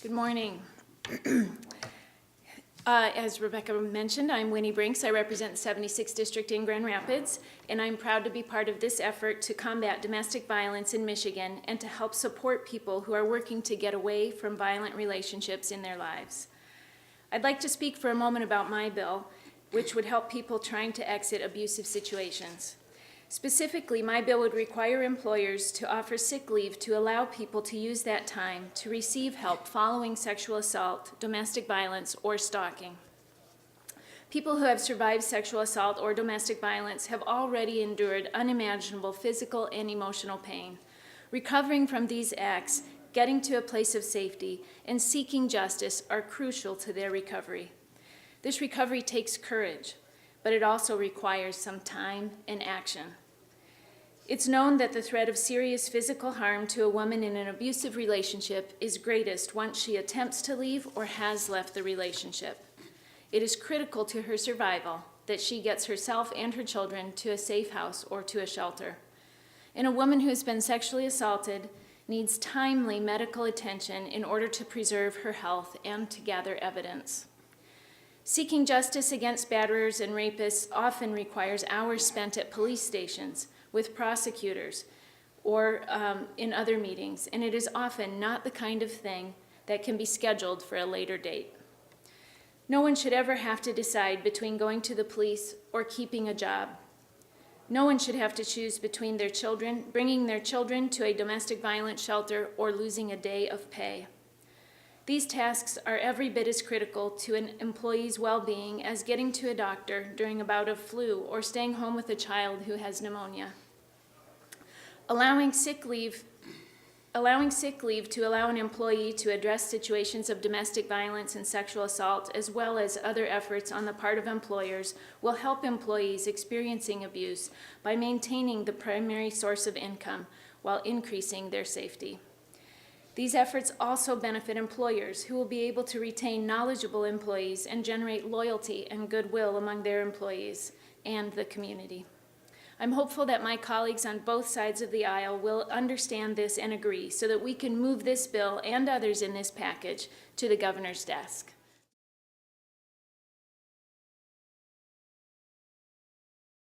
Good morning. As Rebecca mentioned, I'm Winnie Brinks. I represent the 76th District in Grand Rapids, and I'm proud to be part of this effort to combat domestic violence in Michigan and to help support people who are working to get away from violent relationships in their lives. I'd like to speak for a moment about my bill, which would help people trying to exit abusive situations. Specifically, my bill would require employers to offer sick leave to allow people to use that time to receive help following sexual assault, domestic violence, or stalking. People who have survived sexual assault or domestic violence have already endured unimaginable physical and emotional pain. Recovering from these acts, getting to a place of safety, and seeking justice are crucial to their recovery. This recovery takes courage, but it also requires some time and action. It's known that the threat of serious physical harm to a woman in an abusive relationship is greatest once she attempts to leave or has left the relationship. It is critical to her survival that she gets herself and her children to a safe house or to a shelter. And a woman who has been sexually assaulted needs timely medical attention in order to preserve her health and to gather evidence. Seeking justice against batterers and rapists often requires hours spent at police stations with prosecutors or in other meetings, and it is often not the kind of thing that can be scheduled for a later date. No one should ever have to decide between going to the police or keeping a job. No one should have to choose between their children, bringing their children to a domestic violence shelter, or losing a day of pay. These tasks are every bit as critical to an employee's well-being as getting to a doctor during a bout of flu or staying home with a child who has pneumonia. Allowing sick leave to allow an employee to address situations of domestic violence and sexual assault, as well as other efforts on the part of employers, will help employees experiencing abuse by maintaining the primary source of income while increasing their safety. These efforts also benefit employers who will be able to retain knowledgeable employees and generate loyalty and goodwill among their employees and the community. I'm hopeful that my colleagues on both sides of the aisle will understand this and agree so that we can move this bill and others in this package to the governor's desk.